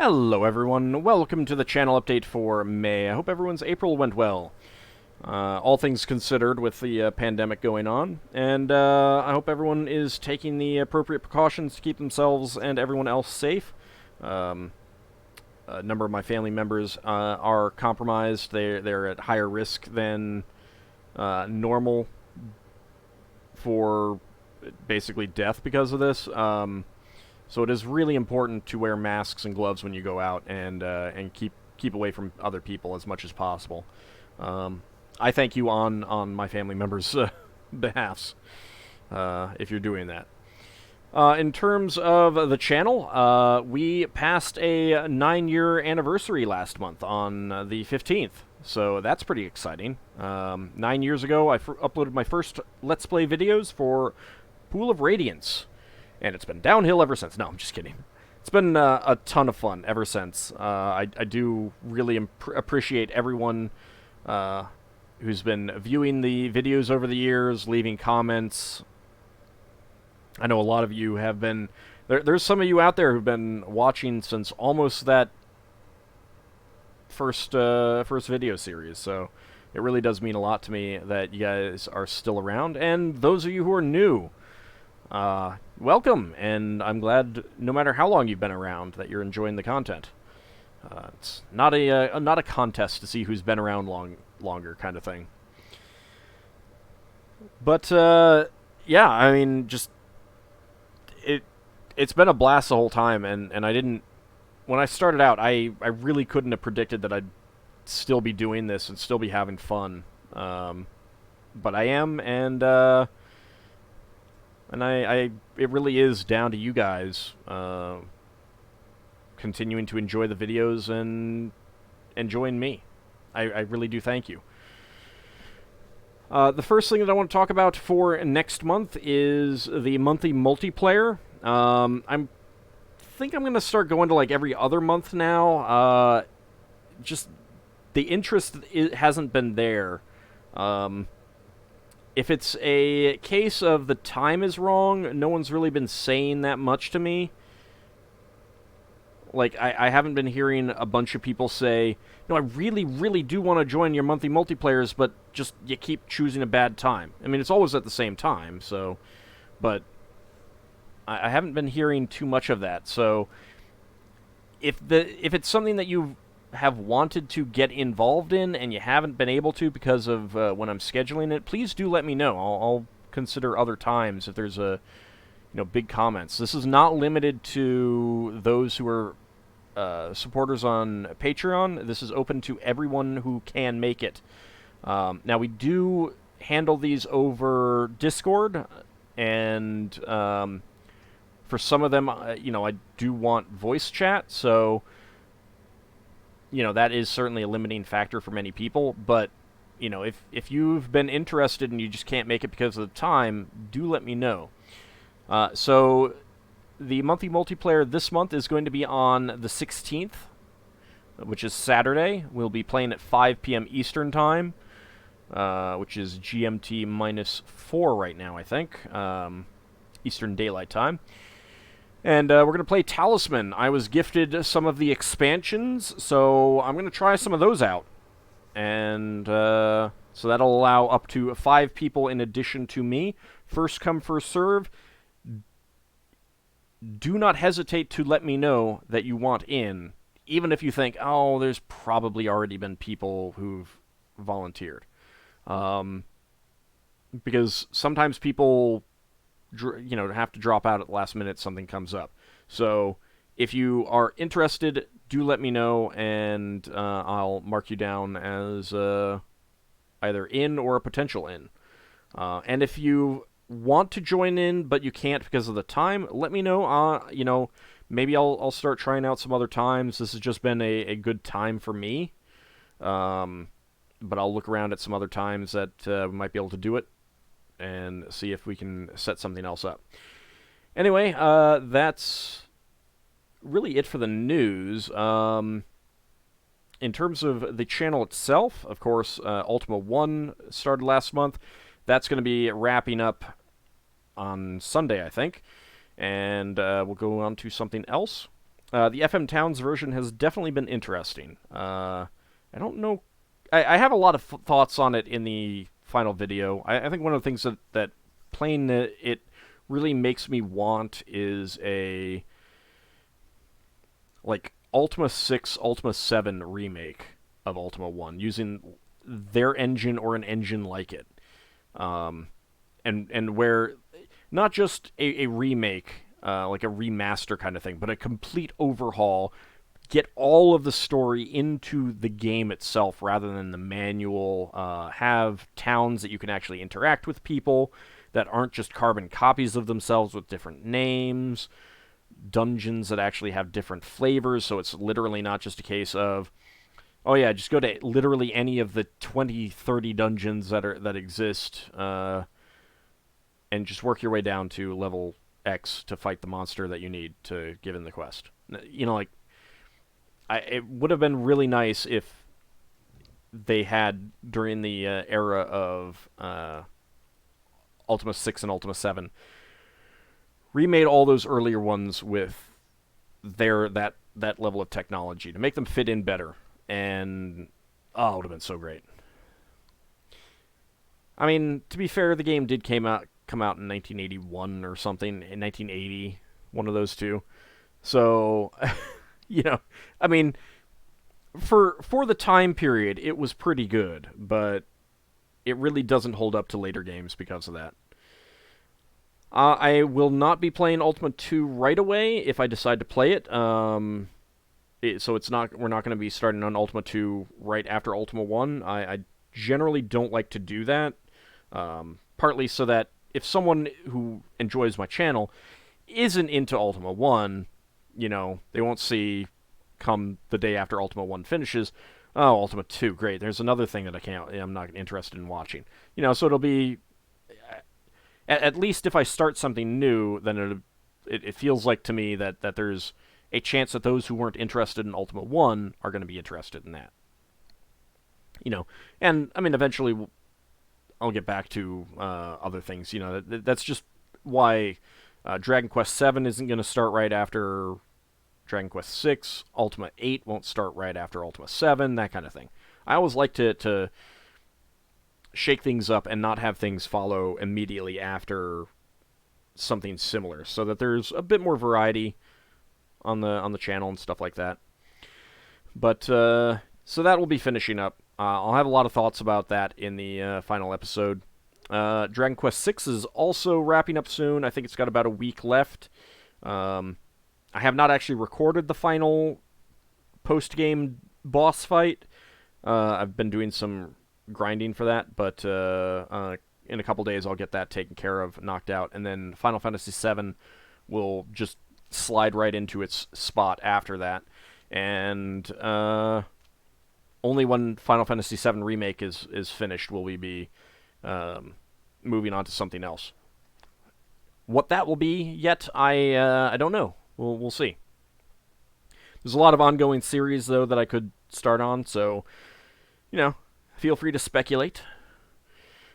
Hello everyone, welcome to the channel update for May. I hope everyone's April went well. All things considered with the pandemic going on, and I hope everyone is taking the appropriate precautions to keep themselves and everyone else safe. A number of my family members are compromised. They're at higher risk than normal for basically death because of this. So it is really important to wear masks and gloves when you go out, and keep away from other people as much as possible. I thank you on my family members' behalfs if you're doing that. In terms of the channel, we passed a 9-year anniversary last month on the 15th, so that's pretty exciting. 9 years ago, I uploaded my first Let's Play videos for Pool of Radiance. And it's been downhill ever since. No, I'm just kidding. It's been a ton of fun ever since. I do really appreciate everyone who's been viewing the videos over the years, leaving comments. I know a lot of you have been... There's some of you out there who've been watching since almost that first video series, so it really does mean a lot to me that you guys are still around. And those of you who are new... welcome, and I'm glad, no matter how long you've been around, that you're enjoying the content. It's not a contest to see who's been around longer kind of thing. But yeah, I mean, just it's been a blast the whole time, and I didn't, when I started out, I really couldn't have predicted that I'd still be doing this and still be having fun. But I am, and it really is down to you guys continuing to enjoy the videos and enjoying me. I really do thank you. The first thing that I want to talk about for next month is the monthly multiplayer. I think I'm going to start going to like every other month now. Just the interest hasn't been there. If it's a case of the time is wrong, no one's really been saying that much to me. Like, I haven't been hearing a bunch of people say, no, I really, really do want to join your monthly multiplayers, but just you keep choosing a bad time. I mean, it's always at the same time, so... But I haven't been hearing too much of that, so... If it's something that you have wanted to get involved in and you haven't been able to because of when I'm scheduling it, please do let me know. I'll consider other times if there's big comments. This is not limited to those who are supporters on Patreon. This is open to everyone who can make it. Now, we do handle these over Discord, and for some of them, I do want voice chat, so that is certainly a limiting factor for many people, but, if you've been interested and you just can't make it because of the time, do let me know. So, the monthly multiplayer this month is going to be on the 16th, which is Saturday. We'll be playing at 5 p.m. Eastern Time, which is GMT -4 right now, I think, Eastern Daylight Time. And we're going to play Talisman. I was gifted some of the expansions, so I'm going to try some of those out. And so that'll allow up to 5 people in addition to me. First come, first serve. Do not hesitate to let me know that you want in, even if you think, oh, there's probably already been people who've volunteered. Because sometimes people... have to drop out at the last minute, something comes up. So, if you are interested, do let me know, and I'll mark you down as either in or a potential in. And if you want to join in, but you can't because of the time, let me know. Maybe I'll start trying out some other times. This has just been a good time for me. But I'll look around at some other times that we might be able to do it, and see if we can set something else up. Anyway, that's really it for the news. In terms of the channel itself, of course, Ultima 1 started last month. That's going to be wrapping up on Sunday, I think. And we'll go on to something else. The FM Towns version has definitely been interesting. I don't know. I have a lot of thoughts on it in the final video. I think one of the things that playing it really makes me want is a like Ultima 6, Ultima 7 remake of Ultima 1 using their engine or an engine like it. And where not just a remake, like a remaster kind of thing, but a complete overhaul. Get all of the story into the game itself rather than the manual. Have towns that you can actually interact with people that aren't just carbon copies of themselves with different names. Dungeons that actually have different flavors, so it's literally not just a case of, oh yeah, just go to literally any of the 20, 30 dungeons that exist, and just work your way down to level X to fight the monster that you need to give in the quest. You know, like, it would have been really nice if they had, during the era of Ultima 6 and Ultima 7, remade all those earlier ones with that level of technology to make them fit in better. And, oh, it would have been so great. I mean, to be fair, the game did come out in 1981 or something, in 1980, one of those two. So, you know, I mean, for the time period, it was pretty good, but it really doesn't hold up to later games because of that. I will not be playing Ultima 2 right away if I decide to play it. So we're not going to be starting on Ultima 2 right after Ultima 1. I generally don't like to do that. Partly so that if someone who enjoys my channel isn't into Ultima 1, you know, they won't see, come the day after Ultima 1 finishes, oh, Ultima 2, great, there's another thing that I'm not interested in watching. You know, so it'll be, at least if I start something new, then it feels like to me that there's a chance that those who weren't interested in Ultima 1 are going to be interested in that. You know, and, I mean, eventually I'll get back to other things. You know, that's just why Dragon Quest VII isn't going to start right after Dragon Quest VI. Ultima 8 won't start right after Ultima 7, that kind of thing. I always like to shake things up and not have things follow immediately after something similar, so that there's a bit more variety on the channel and stuff like that. But so that will be finishing up. I'll have a lot of thoughts about that in the final episode. Dragon Quest VI is also wrapping up soon. I think it's got about a week left. I have not actually recorded the final post-game boss fight. I've been doing some grinding for that, but in a couple days I'll get that taken care of, knocked out, and then Final Fantasy VII will just slide right into its spot after that. And only when Final Fantasy VII Remake is finished will we be moving on to something else. What that will be yet, I don't know. We'll see. There's a lot of ongoing series, though, that I could start on, so, you know, feel free to speculate.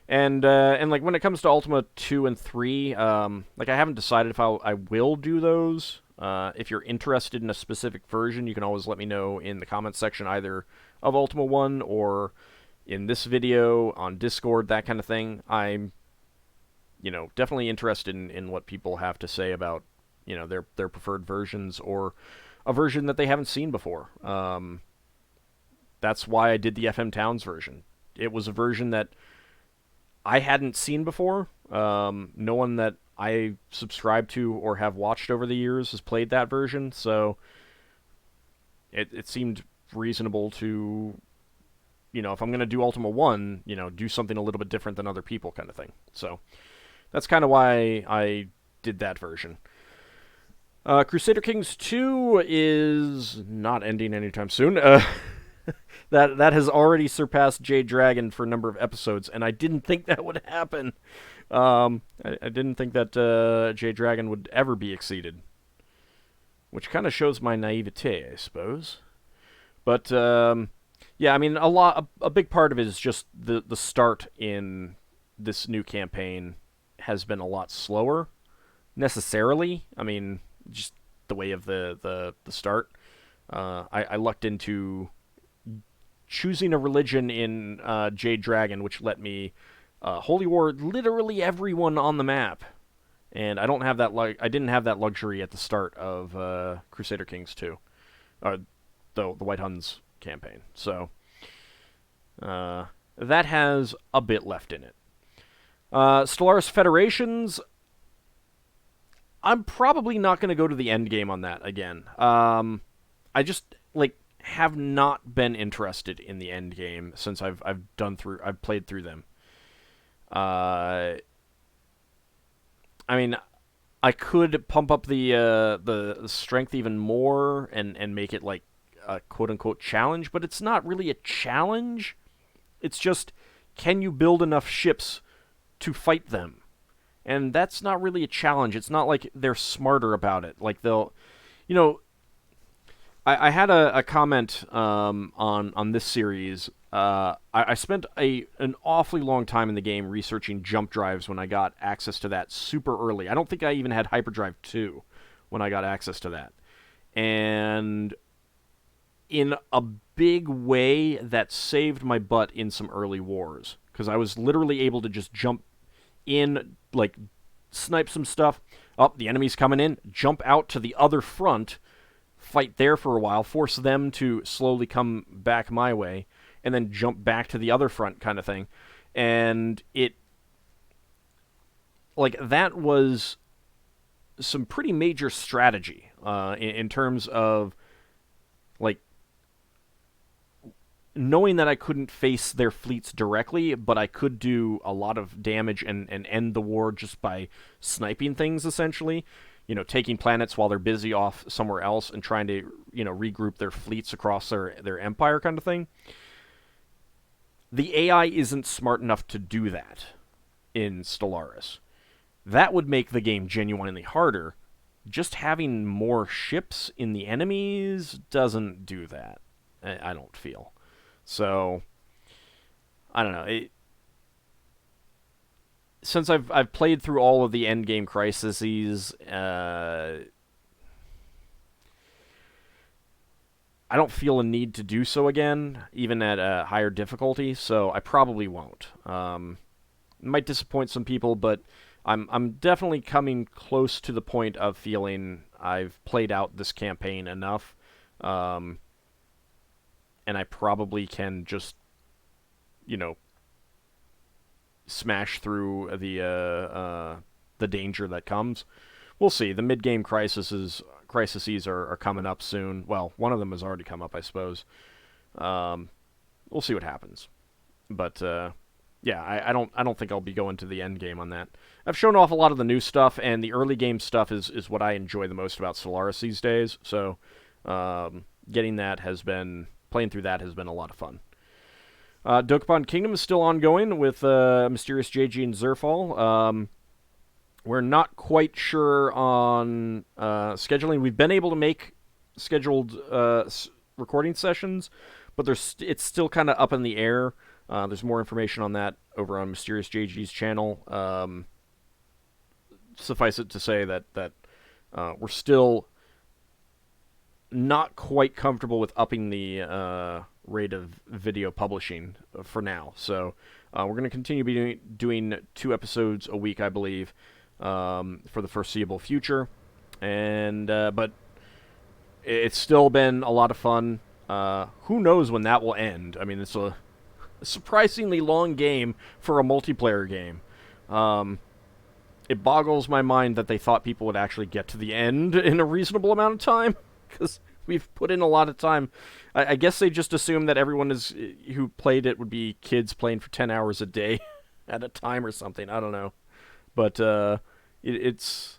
And like, when it comes to Ultima 2 and 3, like, I haven't decided if I will do those. If you're interested in a specific version, you can always let me know in the comments section, either of Ultima 1 or in this video, on Discord, that kind of thing. I'm, you know, definitely interested in what people have to say about, you know, their preferred versions, or a version that they haven't seen before. That's why I did the FM Towns version. It was a version that I hadn't seen before. No one that I subscribe to or have watched over the years has played that version, so it seemed reasonable to, you know, if I'm going to do Ultima 1, you know, do something a little bit different than other people, kind of thing. So that's kind of why I did that version. Crusader Kings 2 is not ending anytime soon. That has already surpassed AuldDragon for a number of episodes, and I didn't think that would happen. I didn't think that AuldDragon would ever be exceeded, which kind of shows my naivete, I suppose. But yeah, I mean, a big part of it is just the start in this new campaign has been a lot slower, necessarily. I mean, just the way of the start. I lucked into choosing a religion in Jade Dragon, which let me holy war literally everyone on the map, and I don't have that. I didn't have that luxury at the start of Crusader Kings 2, the White Huns campaign. So that has a bit left in it. Stellaris Federations. I'm probably not going to go to the end game on that again. I just have not been interested in the end game since I've played through them. I mean, I could pump up the strength even more and make it like a quote unquote challenge, but it's not really a challenge. It's just, can you build enough ships to fight them? And that's not really a challenge. It's not like they're smarter about it. Like they'll, I had a comment on this series. I spent an awfully long time in the game researching jump drives when I got access to that super early. I don't think I even had Hyperdrive 2 when I got access to that. And in a big way, that saved my butt in some early wars. Because I was literally able to just jump in, like, snipe some stuff. Oh, the enemy's coming in. Jump out to the other front. Fight there for a while. Force them to slowly come back my way. And then jump back to the other front kind of thing. And it... like, that was some pretty major strategy in terms of, like, knowing that I couldn't face their fleets directly, but I could do a lot of damage and end the war just by sniping things, essentially. Taking planets while they're busy off somewhere else and trying to, regroup their fleets across their empire kind of thing. The AI isn't smart enough to do that in Stellaris. That would make the game genuinely harder. Just having more ships in the enemies doesn't do that, I don't feel. So, I don't know. Since I've played through all of the endgame crises, I don't feel a need to do so again, even at a higher difficulty. So I probably won't. It might disappoint some people, but I'm definitely coming close to the point of feeling I've played out this campaign enough. And I probably can just, smash through the danger that comes. We'll see. The mid-game crises are coming up soon. Well, one of them has already come up, I suppose. We'll see what happens. But yeah, I don't think I'll be going to the end game on that. I've shown off a lot of the new stuff, and the early game stuff is what I enjoy the most about Stellaris these days. So playing through that has been a lot of fun. Dokopon Kingdom is still ongoing with MysteriousJG and Zerfall. We're not quite sure on scheduling. We've been able to make scheduled recording sessions, but it's still kind of up in the air. There's more information on that over on MysteriousJG's channel. Suffice it to say that we're still not quite comfortable with upping the rate of video publishing for now. So we're going to continue doing 2 episodes a week, I believe, for the foreseeable future. And but it's still been a lot of fun. Who knows when that will end? I mean, it's a surprisingly long game for a multiplayer game. It boggles my mind that they thought people would actually get to the end in a reasonable amount of time, because we've put in a lot of time. I guess they just assumed that everyone who played it would be kids playing for 10 hours a day at a time or something. I don't know. But it's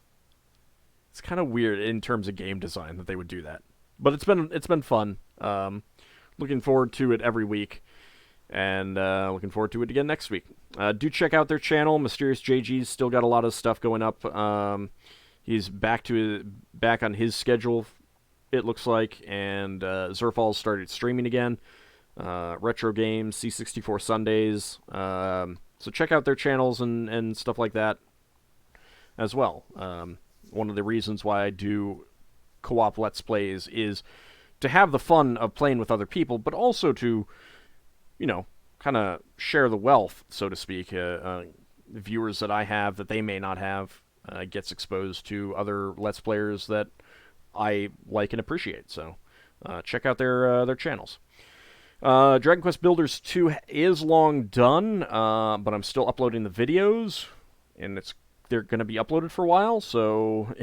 kind of weird in terms of game design that they would do that. But it's been fun. Looking forward to it every week. And looking forward to it again next week. Do check out their channel. MysteriousJG's still got a lot of stuff going up. He's back on his schedule, it looks like, and Zerfall started streaming again. Retro games, C64 Sundays. So check out their channels and stuff like that as well. One of the reasons why I do co-op Let's Plays is to have the fun of playing with other people, but also to, kind of share the wealth, so to speak. Viewers that I have that they may not have gets exposed to other Let's Players that I like and appreciate. So check out their channels. Dragon Quest Builders 2 is long done, but I'm still uploading the videos, and they're going to be uploaded for a while, so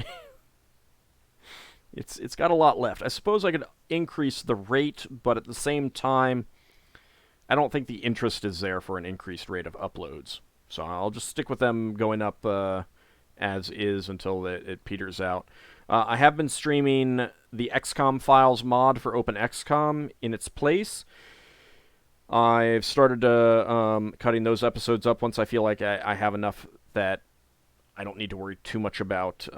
it's got a lot left. I suppose I could increase the rate, but at the same time, I don't think the interest is there for an increased rate of uploads. So I'll just stick with them going up as is until it peters out. I have been streaming the XCOM Files mod for OpenXCOM in its place. I've started cutting those episodes up once I feel like I have enough that I don't need to worry too much about,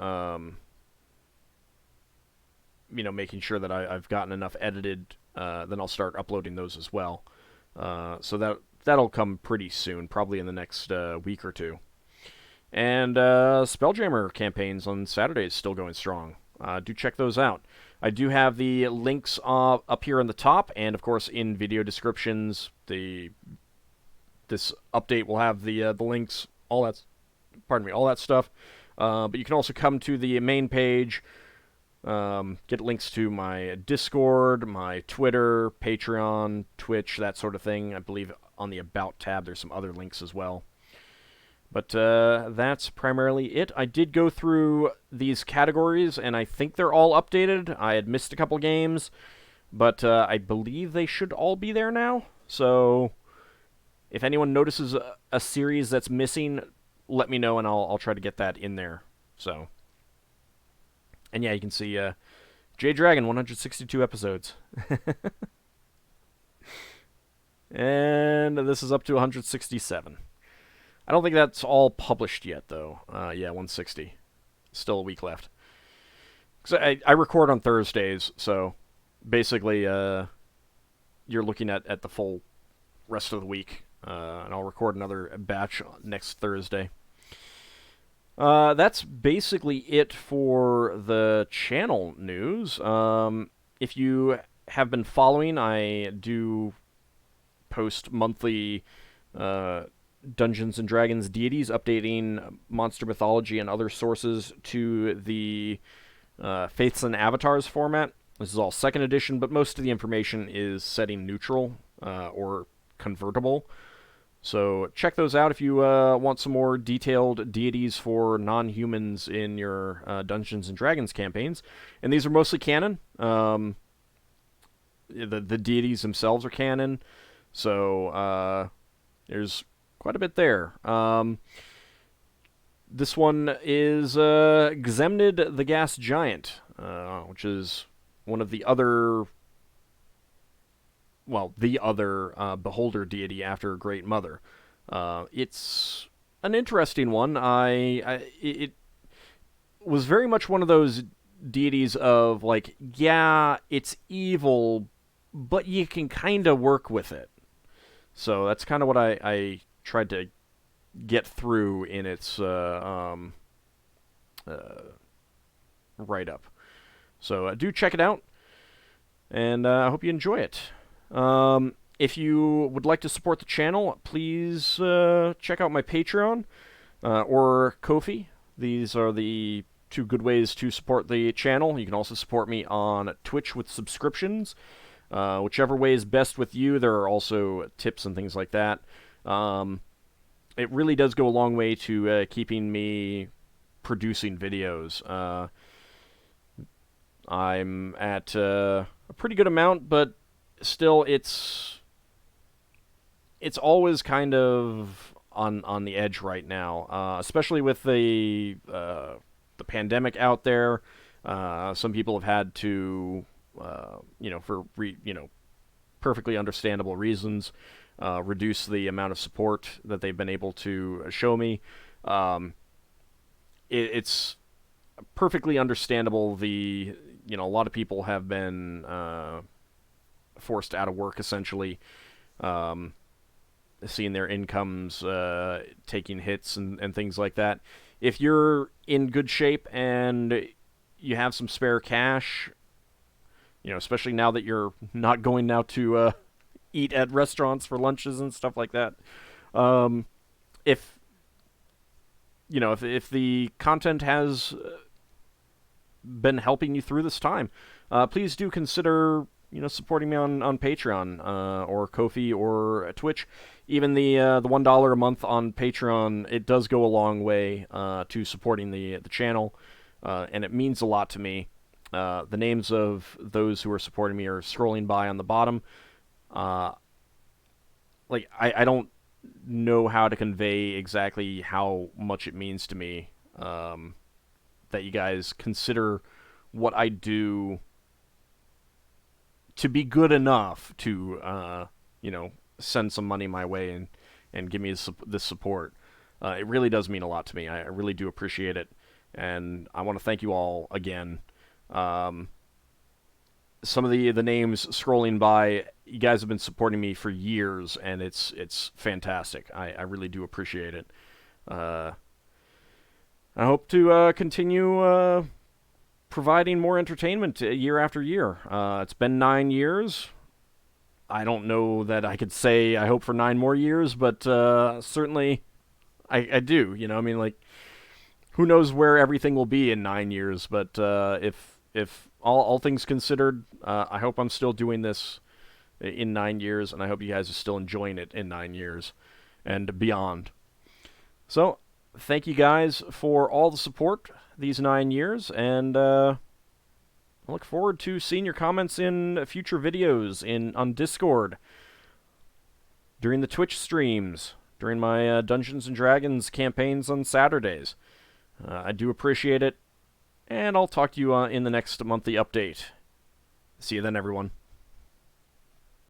making sure that I've gotten enough edited. Then I'll start uploading those as well. So that'll come pretty soon, probably in the next week or two. And Spelljammer campaigns on Saturdays still going strong. Do check those out. I do have the links up here on the top, and of course in video descriptions. This update will have the links, all that stuff. But you can also come to the main page, get links to my Discord, my Twitter, Patreon, Twitch, that sort of thing. I believe on the About tab there's some other links as well. But that's primarily it. I did go through these categories, and I think they're all updated. I had missed a couple games, but I believe they should all be there now. So if anyone notices a series that's missing, let me know, and I'll try to get that in there. So, and yeah, you can see J-Dragon, 162 episodes. And this is up to 167. I don't think that's all published yet, though. Yeah, 160. Still a week left. Cause I record on Thursdays, so basically you're looking at the full rest of the week. And I'll record another batch next Thursday. That's basically it for the channel news. If you have been following, I do post monthly Dungeons and Dragons deities, updating monster mythology and other sources to the Faiths and Avatars format. This is all 2nd edition, but most of the information is setting neutral or convertible. So check those out if you want some more detailed deities for non-humans in your Dungeons and Dragons campaigns. And these are mostly canon. The deities themselves are canon. So there's quite a bit there. This one is Gzemnid the Gas Giant, which is one of the other... the other beholder deity after Great Mother. It's an interesting one. It was very much one of those deities of, like, yeah, it's evil, but you can kind of work with it. So that's kind of what I tried to get through in its write-up. So do check it out, and I hope you enjoy it. If you would like to support the channel, please check out my Patreon or Ko-fi. These are the two good ways to support the channel. You can also support me on Twitch with subscriptions. Whichever way is best with you. There are also tips and things like that. It really does go a long way to keeping me producing videos. I'm at a pretty good amount, but still, it's always kind of on the edge right now, especially with the pandemic out there. Some people have had to, for perfectly understandable reasons, reduce the amount of support that they've been able to show me. It's perfectly understandable. A lot of people have been forced out of work, essentially, seeing their incomes taking hits and things like that. If you're in good shape and you have some spare cash, especially now that you're not going now to eat at restaurants for lunches and stuff like that. Um, if if the content has been helping you through this time, please do consider supporting me on Patreon or Ko-fi or Twitch. Even the $1 a month on Patreon, it does go a long way to supporting the channel, and it means a lot to me. The names of those who are supporting me are scrolling by on the bottom. I don't know how to convey exactly how much it means to me that you guys consider what I do to be good enough to, send some money my way and give me this support. It really does mean a lot to me. I really do appreciate it, and I want to thank you all again. Some of the names scrolling by, you guys have been supporting me for years, and it's fantastic. I really do appreciate it. I hope to continue providing more entertainment year after year. It's been 9 years. I don't know that I could say I hope for 9 more years, but certainly I do. Who knows where everything will be in 9 years? But if all things considered, I hope I'm still doing this in 9 years, and I hope you guys are still enjoying it in 9 years and beyond. So, thank you guys for all the support these 9 years, and I look forward to seeing your comments in future videos on Discord, during the Twitch streams, during my Dungeons & Dragons campaigns on Saturdays. I do appreciate it, and I'll talk to you in the next monthly update. See you then, everyone.